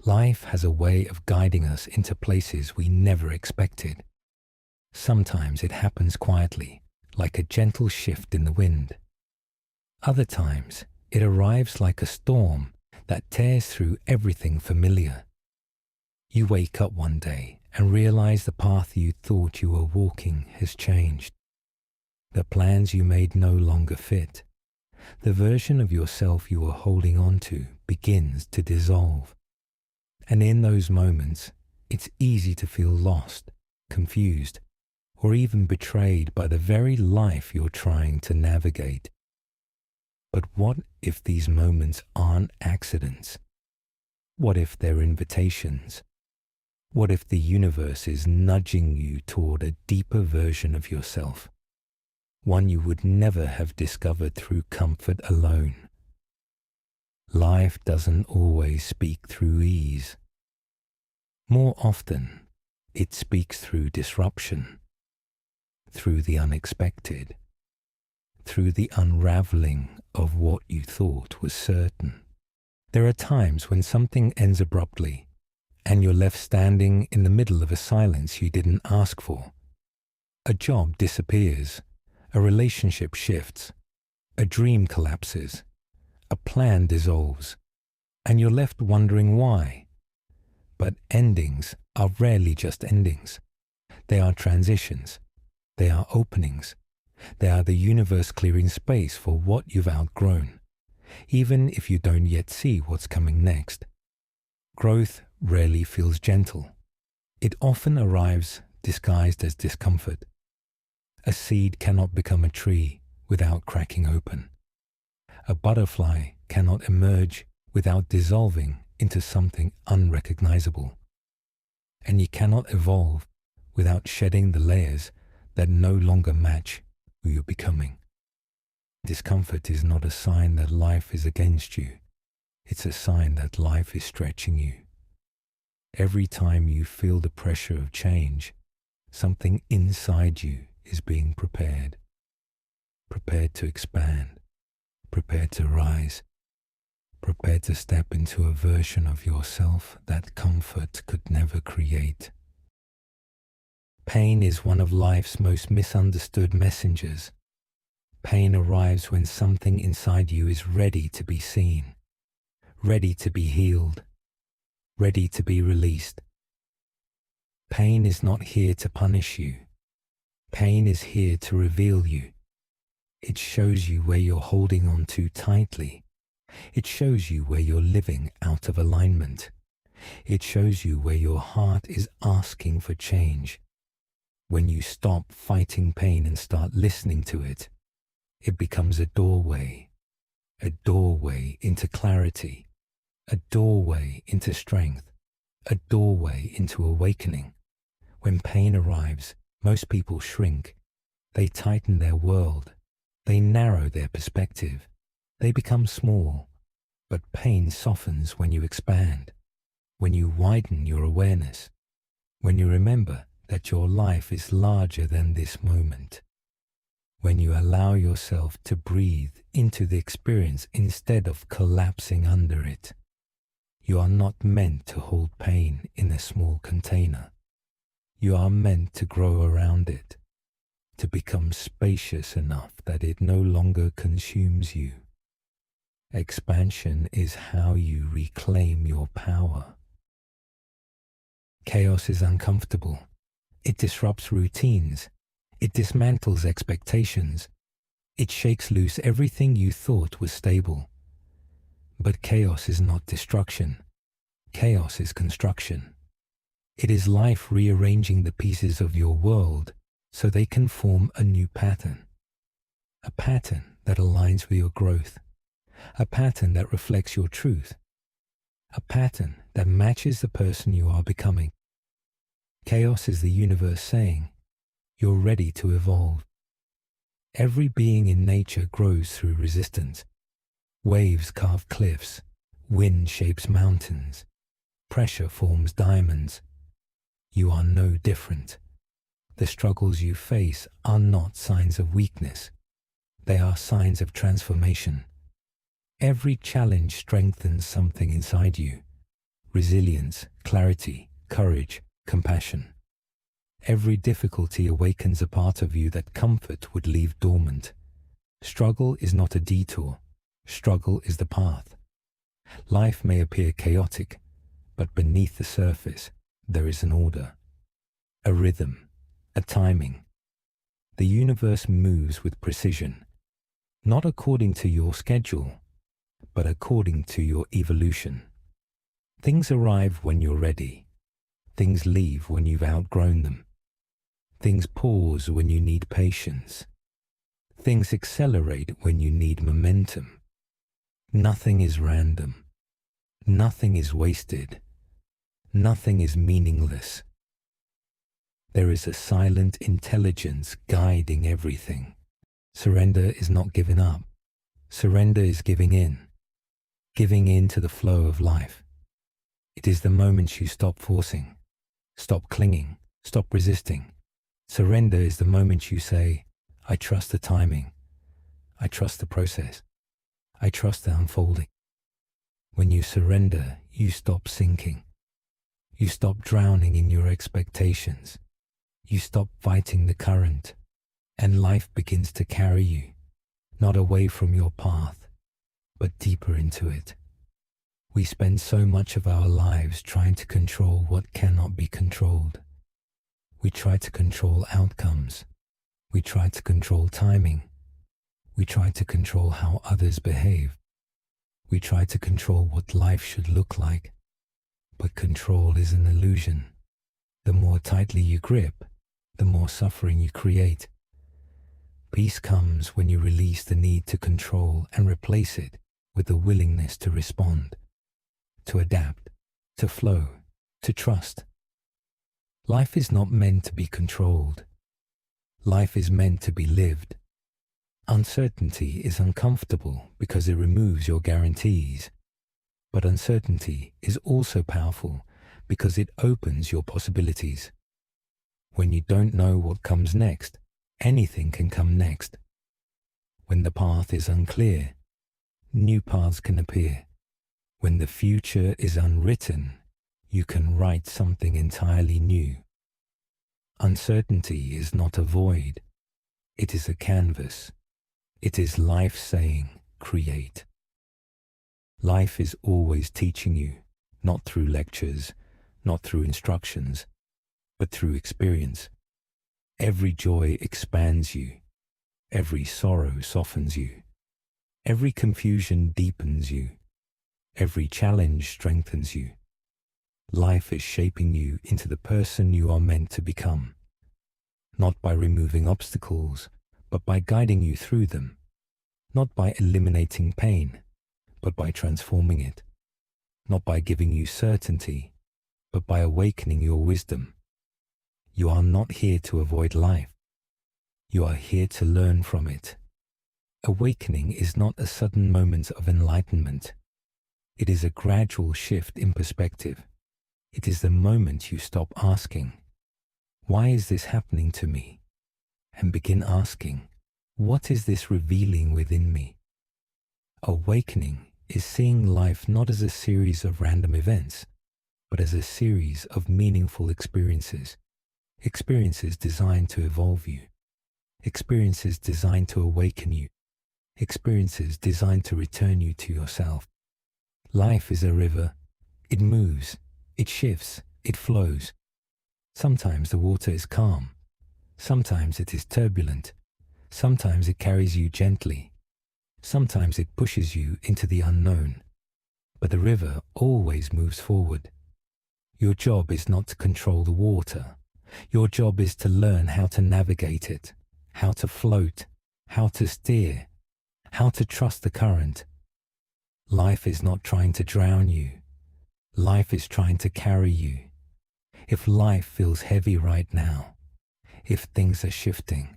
Life has a way of guiding us into places we never expected. Sometimes it happens quietly, like a gentle shift in the wind. Other times, it arrives like a storm that tears through everything familiar. You wake up one day and realize the path you thought you were walking has changed. The plans you made no longer fit. The version of yourself you were holding on to begins to dissolve. And in those moments, it's easy to feel lost, confused, or even betrayed by the very life you're trying to navigate. But what if these moments aren't accidents? What if they're invitations? What if the universe is nudging you toward a deeper version of yourself? One you would never have discovered through comfort alone. Life doesn't always speak through ease. More often, it speaks through disruption, through the unexpected, through the unraveling of what you thought was certain. There are times when something ends abruptly, and you're left standing in the middle of a silence you didn't ask for. A job disappears, a relationship shifts, a dream collapses, a plan dissolves, and you're left wondering why. But endings are rarely just endings. They are transitions. They are openings. They are the universe clearing space for what you've outgrown, even if you don't yet see what's coming next. Growth rarely feels gentle. It often arrives disguised as discomfort. A seed cannot become a tree without cracking open. A butterfly cannot emerge without dissolving into something unrecognizable. And you cannot evolve without shedding the layers that no longer match who you're becoming. Discomfort is not a sign that life is against you. It's a sign that life is stretching you. Every time you feel the pressure of change, something inside you is being prepared. Prepared to expand. Prepared to rise. Prepared to step into a version of yourself that comfort could never create. Pain is one of life's most misunderstood messengers. Pain arrives when something inside you is ready to be seen, ready to be healed, ready to be released. Pain is not here to punish you. Pain is here to reveal you. It shows you where you're holding on too tightly. It shows you where you're living out of alignment. It shows you where your heart is asking for change. When you stop fighting pain and start listening to it, it becomes a doorway into clarity, a doorway into strength, a doorway into awakening. When pain arrives, most people shrink. They tighten their world. They narrow their perspective. They become small. But pain softens when you expand, when you widen your awareness, when you remember that your life is larger than this moment, when you allow yourself to breathe into the experience instead of collapsing under it. You are not meant to hold pain in a small container. You are meant to grow around it, to become spacious enough that it no longer consumes you. Expansion is how you reclaim your power. Chaos is uncomfortable. It disrupts routines. It dismantles expectations. It shakes loose everything you thought was stable. But chaos is not destruction. Chaos is construction. It is life rearranging the pieces of your world so they can form a new pattern. A pattern that aligns with your growth. A pattern that reflects your truth. A pattern that matches the person you are becoming. Chaos is the universe saying, you're ready to evolve. Every being in nature grows through resistance. Waves carve cliffs. Wind shapes mountains. Pressure forms diamonds. You are no different. The struggles you face are not signs of weakness. They are signs of transformation. Every challenge strengthens something inside you. resilience, clarity, courage, compassion. Every difficulty awakens a part of you that comfort would leave dormant. Struggle is not a detour. Struggle is the path. Life may appear chaotic, but beneath the surface, there is an order, a rhythm, a timing. The universe moves with precision, not according to your schedule, but according to your evolution. Things arrive when you're ready. Things leave when you've outgrown them. Things pause when you need patience. Things accelerate when you need momentum. Nothing is random. Nothing is wasted. Nothing is meaningless. There is a silent intelligence guiding everything. Surrender is not giving up. Surrender is giving in to the flow of life. It is the moment you stop forcing, stop clinging, stop resisting. Surrender is the moment you say, I trust the timing. I trust the process. I trust the unfolding. When you surrender, you stop sinking. You stop drowning in your expectations. You stop fighting the current, and life begins to carry you, not away from your path, but deeper into it. We spend so much of our lives trying to control what cannot be controlled. We try to control outcomes. We try to control timing. We try to control how others behave. We try to control what life should look like. But control is an illusion. The more tightly you grip, the more suffering you create. Peace comes when you release the need to control and replace it with the willingness to respond, to adapt, to flow, to trust. Life is not meant to be controlled. Life is meant to be lived. Uncertainty is uncomfortable because it removes your guarantees. But uncertainty is also powerful because it opens your possibilities. When you don't know what comes next, anything can come next. When the path is unclear, new paths can appear. When the future is unwritten, you can write something entirely new. Uncertainty is not a void. It is a canvas. It is life saying, create. Life is always teaching you, not through lectures, not through instructions, but through experience. Every joy expands you. Every sorrow softens you. Every confusion deepens you. Every challenge strengthens you. Life is shaping you into the person you are meant to become, not by removing obstacles, but by guiding you through them, not by eliminating pain, but by transforming it, not by giving you certainty, but by awakening your wisdom. You are not here to avoid life. You are here to learn from it. Awakening is not a sudden moment of enlightenment. It is a gradual shift in perspective. It is the moment you stop asking, why is this happening to me? And begin asking, what is this revealing within me? Awakening is seeing life not as a series of random events, but as a series of meaningful experiences. Experiences designed to evolve you. Experiences designed to awaken you. Experiences designed to return you to yourself. Life is a river. It moves. It shifts, it flows. Sometimes the water is calm. Sometimes it is turbulent. Sometimes it carries you gently. Sometimes it pushes you into the unknown. But the river always moves forward. Your job is not to control the water. Your job is to learn how to navigate it, how to float, how to steer, how to trust the current. Life is not trying to drown you. Life is trying to carry you. If life feels heavy right now, if things are shifting,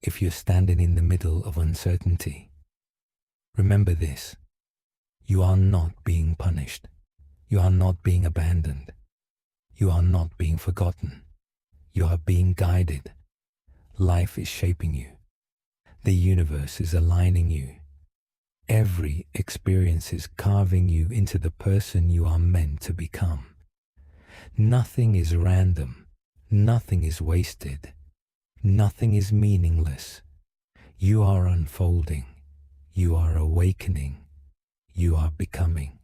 if you're standing in the middle of uncertainty, remember this: you are not being punished. You are not being abandoned. You are not being forgotten. You are being guided. Life is shaping you. The universe is aligning you. Every experience is carving you into the person you are meant to become. Nothing is random. Nothing is wasted. Nothing is meaningless. You are unfolding. You are awakening. You are becoming.